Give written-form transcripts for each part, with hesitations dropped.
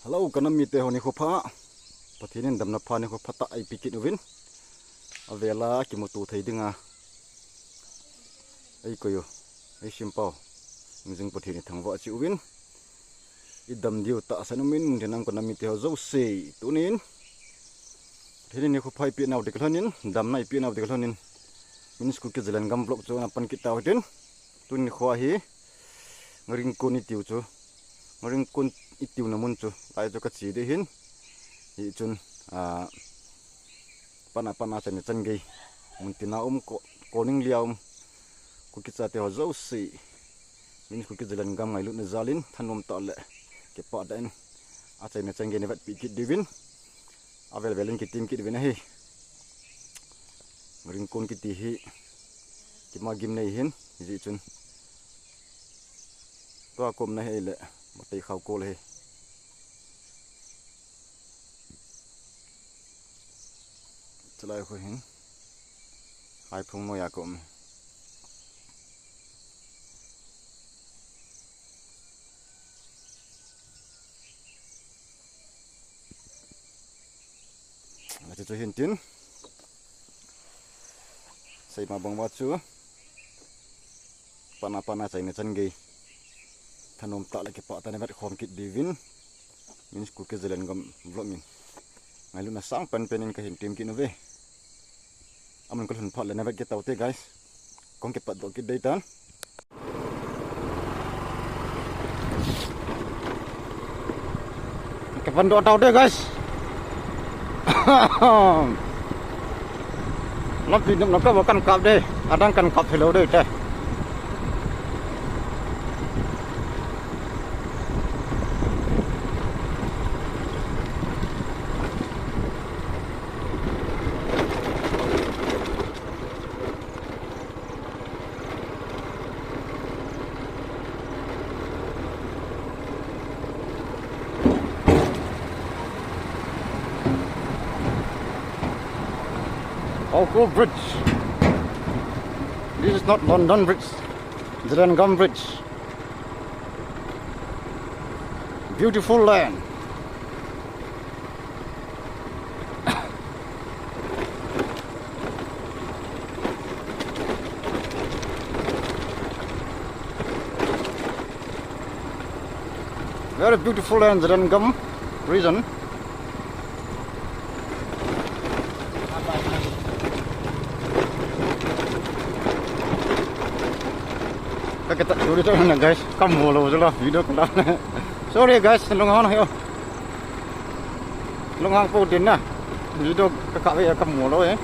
Hello, kanam mi te honi khopa pathinin damna phani kho phata ai pikit uvin avela ki motu thei dinga ai koyo ai simpao nging pathini thangwa chi uvin idam diu ta sanumin denang kanam mi te ho zo se tunin pathinin ni kho phai pi naw deklonin dam nai pi naw deklonin min school ke jalan gam blok cho na pan kita hoten tun khwa hi ngring ko ni tiu cho ngring kun itiu namun chu lai cho ka chi de hin hi chun pana chen chen gei muntina koning liaum ku ki cha te ho zo si min ku ki jalan gam ngai lu na zalin thanom ta le ke pa den a chen chen gei ne vat pi ki divin avel velin ki tim ki divin hi ngring kun ki ti hi ki ma gim nei hin ji chun to kom na he le matei khaw ko le chalai ko hin hai phung mo ya kom la cho hin tin sai ma bang wa chu pana chai ne chan gei thanom ta la ke pa ta ne vat khom kit divin min school ke jelen gam vlog min ngai lu na sang pen penin ka hin tim ki no ve amun ko hun pha le na vat ke taute guys kong ke pa do ki dei tan ke pan do taute guys nó thì nó có một căn cọp đây, đang căn cọp thì lâu đây trời. Oakville Bridge. This is not London Bridge, Gam Bridge. Beautiful land. Very beautiful land, Gam region. Kita sorry tu na guys, kamu lo je lah video kita. Sorry guys, longhang yo. Longhang po din na. Video kakak ya kamu lo eh.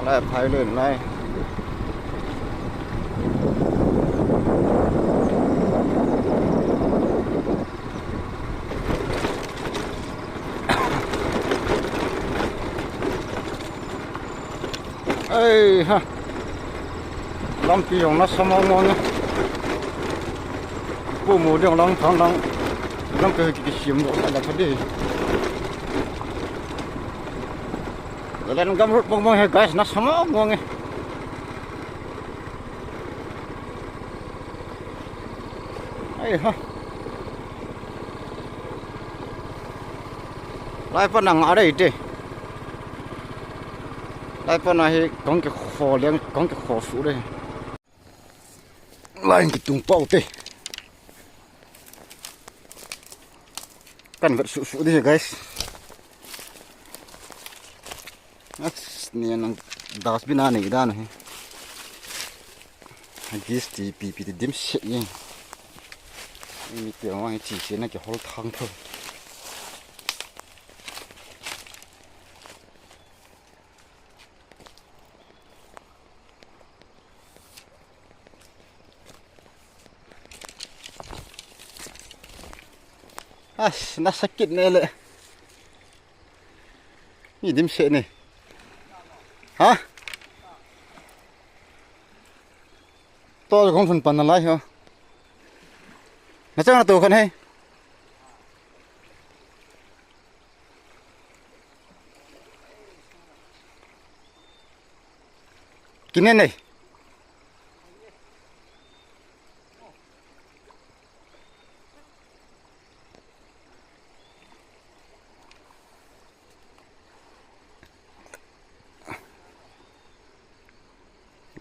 Lại phải lên này. Ê ha, làm gì nó sao mà ngon nhá, bố mù đường lăng thang lăng, lăng cái xiêm độ là cái gì, lên gam rút bông bông hay guys, nó sao mà ngon nhá, ê ha, lại phần nào ở đây đi. Lại phần này có cái kho liền, có cái kho số đây. Lại cái tung bao đây. Cần vật số đi guys. Này nó dustbin này cái này. This thì bị điểm sét nhỉ. Mình tưởng là chỉ là cái hole thang thôi. Nasakit na ele. Ni dim se ni. Ha? To không phần pan lại hả? Nó chắc là tù khẩn hay. Kini nih.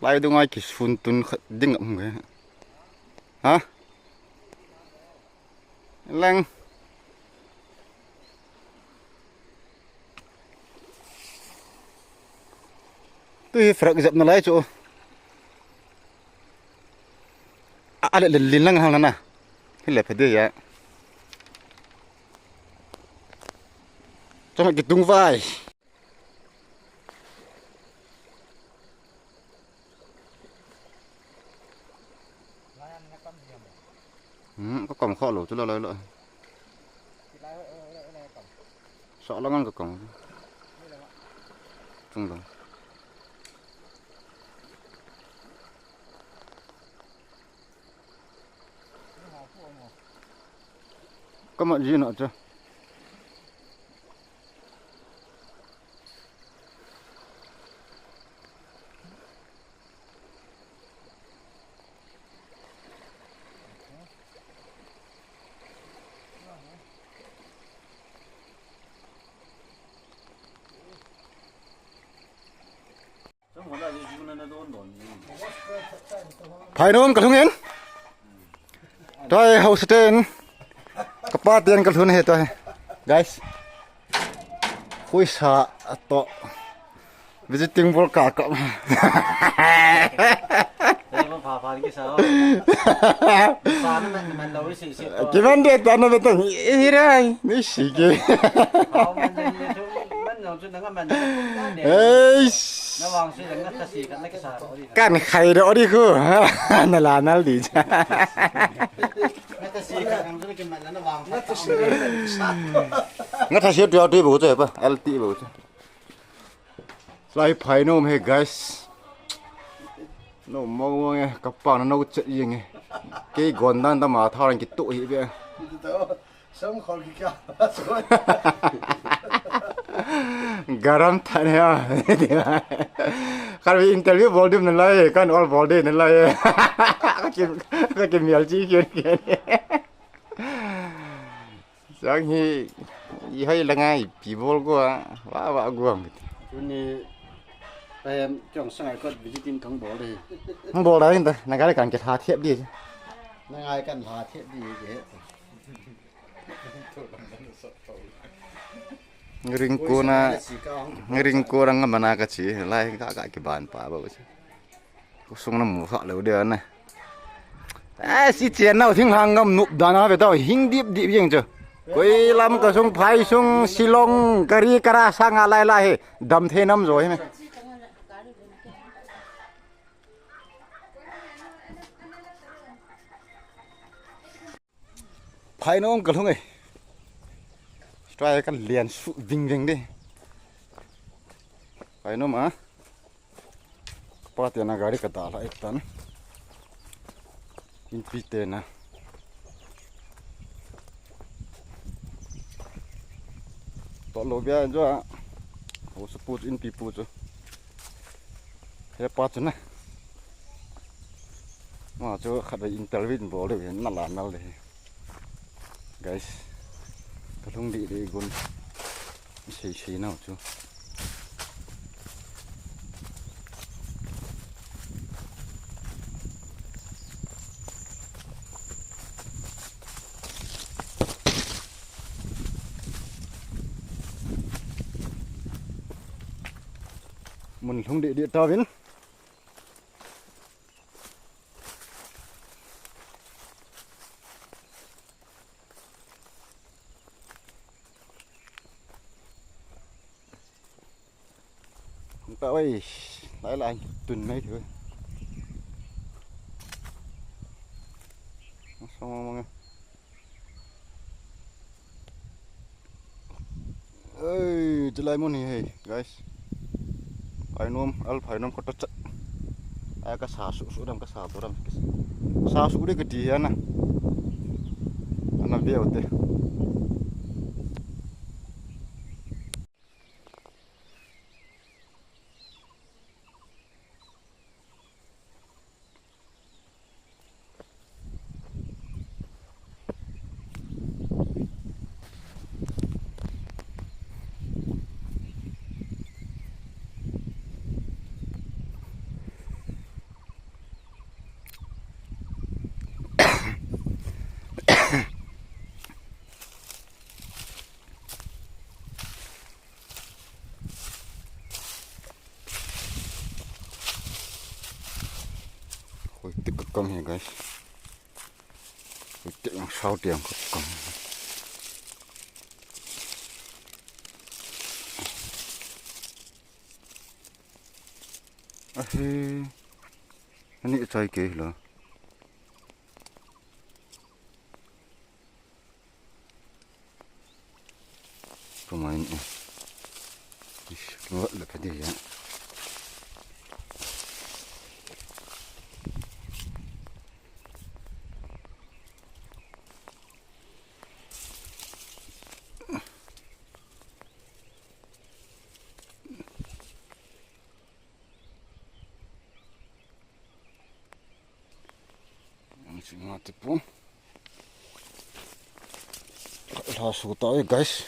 Lai tu ngai kis funtun ding am ge. Ha? Leng. Tu hi frak zap na lai chu. Ala lin lang hang na. Hi le phede ya. Cho mày cái tung vai. Có còng kho lỗ chứ lo lợi lợi. Sợ lắm ăn cái còng. Trung rồi. Có mận gì nữa chưa? Phải đúng cả thùng yến. Tôi host trên kapal tiền cả thùng hết tôi. Guys. Khui sa to visiting ball cả cậu. Gimana dia tanah betul? Irai, ni sih. Kan khai đó đi khu, nó là nó đi cha. Ngắt thasi dia tu bagus apa? LT bagus. Fly pie nom hey guys. No mau nghe kapal nó chết gì nghe. Cái gòn đan ta mà thao lên cái tụ vậy. Sống khỏi cái garam thane ya. Kalau interview volume nilai kan all body nilai. Kayak mialci kian. Sang hi hai lengai pibol gua, wa gua. Ini em trong sang có visiting thằng bò đi. Thằng bò đấy ta, cái cần cái thà thiệp đi. Ngay cần thà thiệp đi vậy. Ngering ko orang mana kecil, lai kakak kiban pa bagus. Kusung namu hak leu dia na. Si chen nào thing hang ngam nup dana ve tao hing dip dip jeng cho. Koi lam ka sung phai sung silong kari kara sang alai la he dam the nam rồi me. Phai nó ka thong ai. Try kan lian su ving ving đi. Phai nó mà. Patiana gari ka dala ektan. Inpite na. Tolo bia jo. O suppose in pipu jo. He pat na. Ma jo khada interview bo le na la nal le. Guys. Kalung di de gun. Sei nào jo. Mình không địa địa to biến không tạo ấy lại là anh tuần mấy thứ xong ơi chỉ lại muốn gì guys phải nom có tất ai cái xả sụn đâm cái xả tôi đâm xả sụn đấy cái gì anh nó béo thế cầm here guys. Tiếng sau tiếng khóc cầm. Ini saya ke lah. Pemain ini. Keluar lepas dia ya. Masih mati pun. Langsung tahu guys.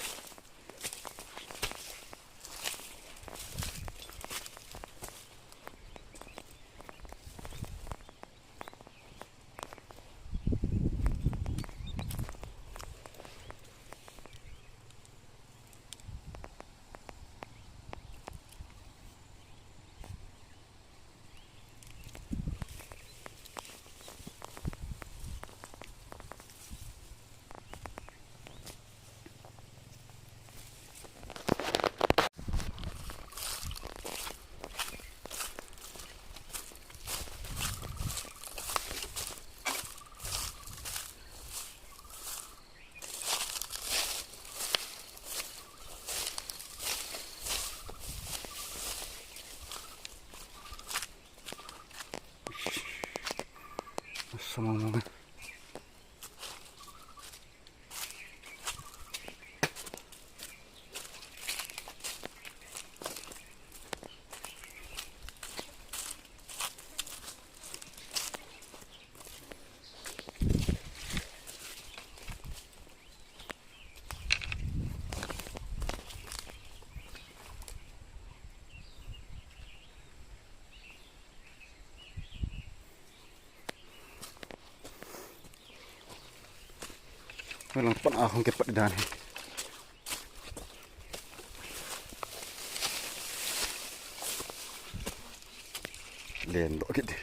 Sama mama. Walang panahon kay padidan. Len lo gitu.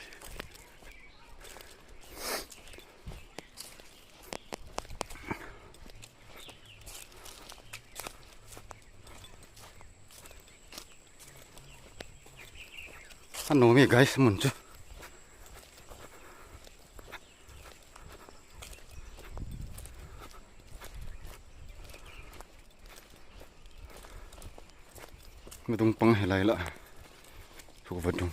Ano mi guys muncul. Metumpang helai lah. Cukup badung.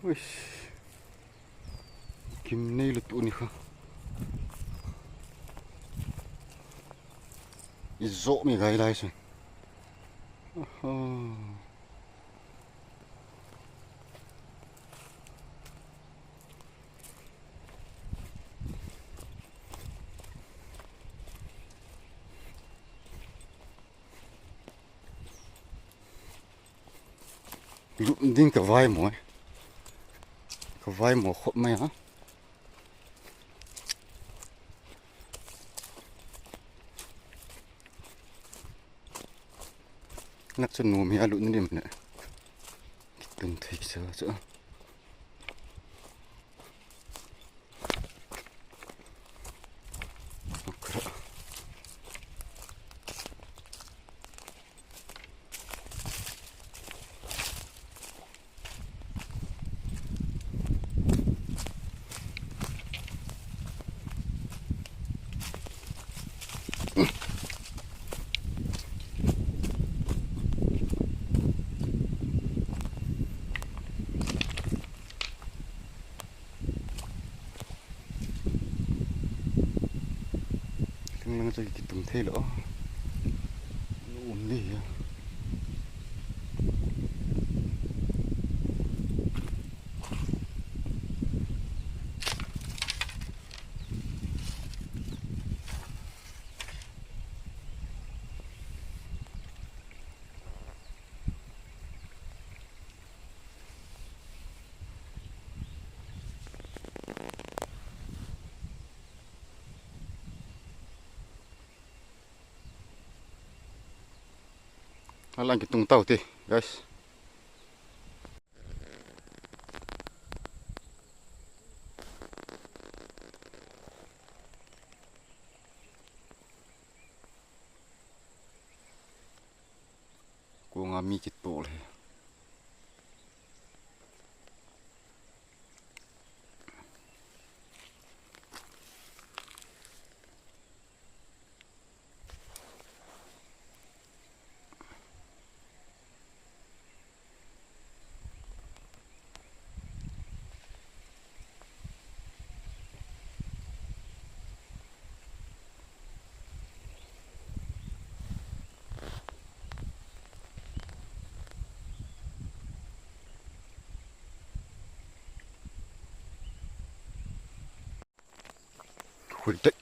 Wih, gimana itu nih kah? Izok mi gai lai sen. Lu ding ka vai mo. Ka vai mo khot mai ha. Nak senu mi alu ni mana? Kita tak bisa. Lang sa kitong telo. Umli ya. Halang kitung tau ti, guys. Ku ngami kit boleh. Kulitek.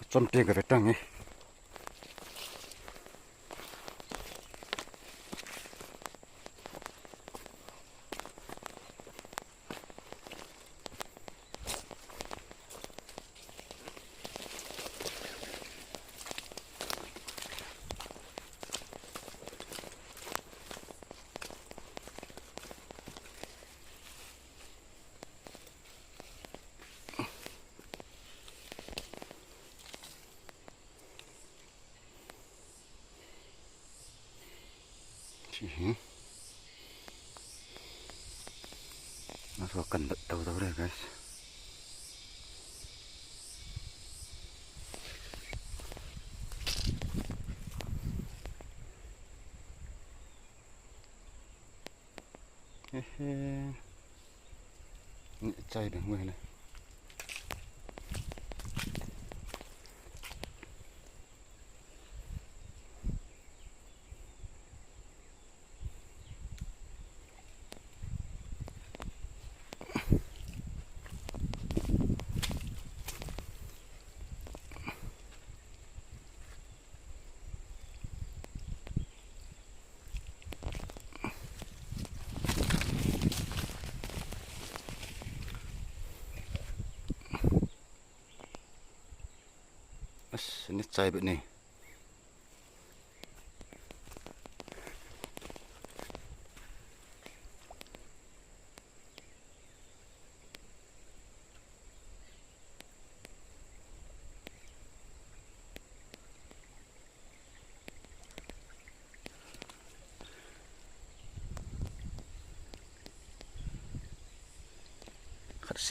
Sampai ke petang eh. Masuk akan tahu-tahu deh guys. Hehe. Ini cai dah mulai lah. Ini cai bet ni.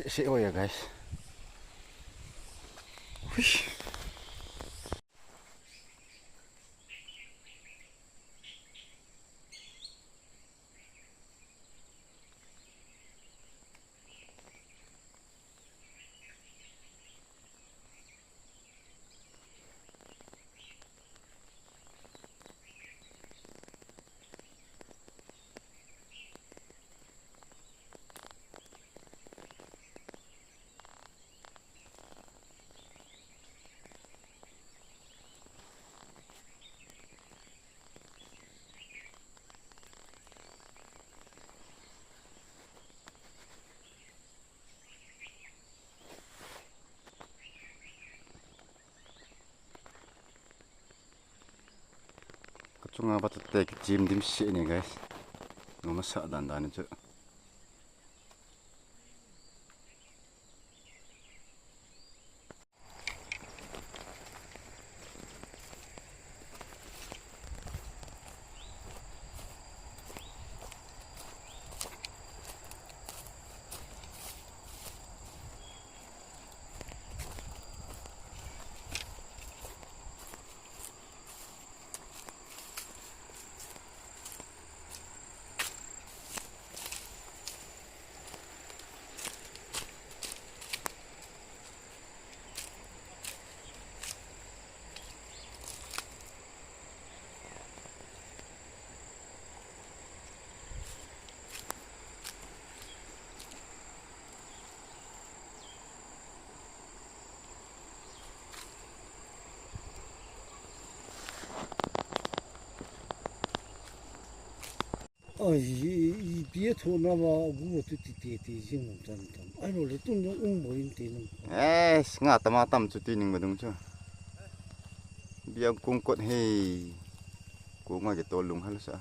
Si oh ya guys. Wih. Cuma batat tek jim dim si ini guys. Ngamasak dan itu.别拖那么我就地形真的，哎罗，你动作没人地呢。Nga tamatam cuti ning badung cu. Biang kungkot hei. กูง่ายจะตัวลุงฮัลซะ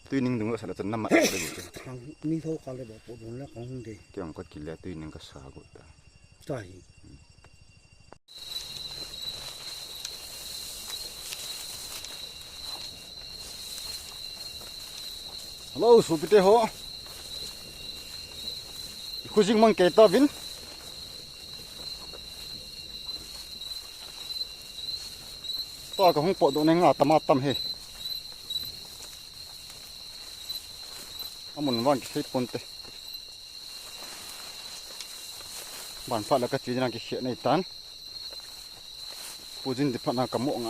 ตุยนึงดึงก็สารจนน้ำมันเลยบุตร ทางนี่เท่ากันเลยบอกปวดหัวแล้วของมึงดี เกี่ยงก็กินแล้วตุยนึงก็สากุตา ใช่ ฮัลโหลสุพิเตโฮคุจิงมังเกตาวินต่อกับห้องปอดโดนงาตมาตำเฮอามุนวันกิเซปนเตบ้านฟ้าแล้วก็จีนังกิเขียในตันปูจินดิพันนากระโมงไง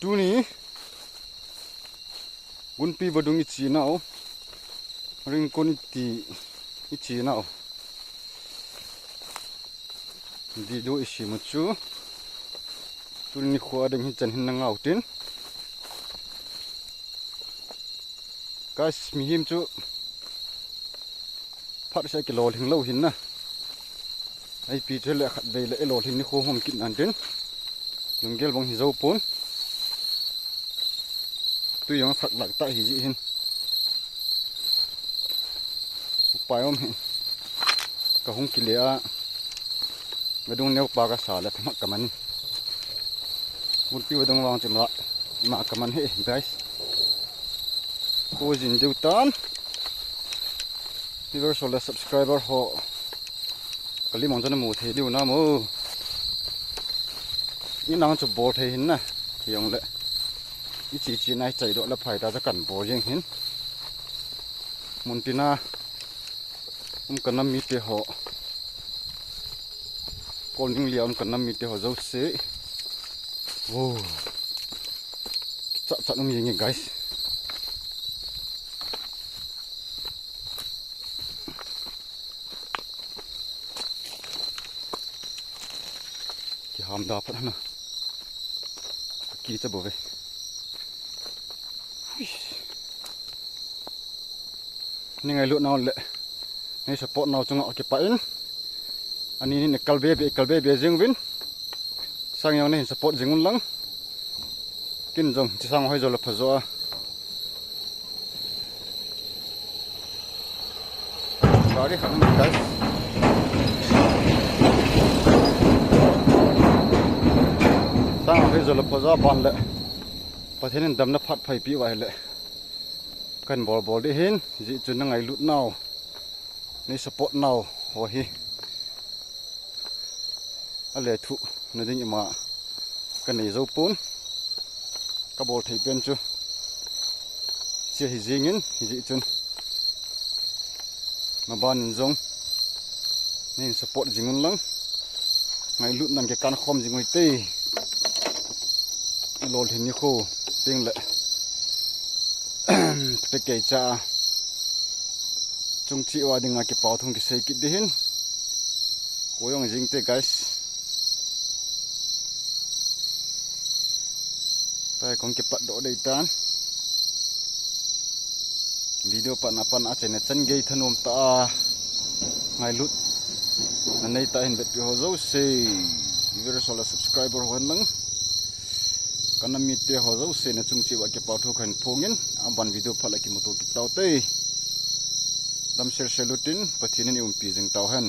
ดูนี่วุนปีบดุงอิจีน่าริงคนอิจีน่าดีดูอิชิมุจูดูนี่ขวาดึงหินจันหินนางเอาตินก็มีหิมจูพัดใช้กิโลถึงเล่าหินนะไอปีเจเลยขัดใบเลยโลหินนี่โคหอมกินอันตินลุงเกลบังหิเจ้าปนตัวยังสักหลักตาหิจิหินไปอมหินก็หงกิเลอะกระดุงเนี้ยปากกระสาและทำกับมันบุญปีกระดุงวางจิมละมากับมันเฮ้ guys กูจินดูตันพี่เวอร์โซลและ subscriber ho กะลิมองจนมูเทดิวนะมูนี่นางจะโบเทหินนะยองเลยอีจีนายใจดอกและไผ่ตาจะกันโบยังหินมุนตินากันน้ำมีเตหอก่อนยิงเลี้ยมกันน้ำมีเตหอเจ้าเสยโอ้จัดน้ำยังไง guys ที่หามดาพัดนะกี่จะบ่เว้ยนี่ไงลุนเอาเลยนี่สปอร์ตเอาจงเอาเก็บไปอินอันนี้นี่กัลเบบีจิงวินสั่งอย่างนี้สปอร์ตจิงุนลังกินจงจะสั่งให้จอลพะจอบารีขันมันได้สั่งให้จอลพะจอบันเลยประเทศนี้ดำนับพัดไฟปีไว้เลยกันบอลได้เห็นจิจุนนั่งไงลุดเนาในสปอร์ตเนาโอ้ยอะไรทุนั่นเองมากันในเจ้าปูนกระบอกที่เป็นจูเสียหิจิงินหิจิจุนมาบ้านนินจงนี่สปอร์ตจิงุนลังไงลุดนั่นแกการคอมจิงุยเต้โลดเห็นนี่โคเตียงเลยไปเกยจ้าจงจีว่าดึงอาเก็บเป่าทงกิเซกิดดิหินกูยังจริงเต้ guys ไปของเก็บปัดโดดได้ตานวิดีโอปันปันอาจจะเนจันเกยถนนตาไงลุดนั่นในตาเห็นเบ็ดพี่เขาเจ้าเซ่วิดีโอสอล subscriber หัวนังกันน้ำมีเตะเขาเจ้าเซ่ในจงจีว่าเก็บเป่าทุกคนพงเงินอาบันวิดีโอพัลกิมุตุกิตเต้าเต้ดำเชลเชลุตินปะทีนั้นอุ้มปีจึงเต้าหัน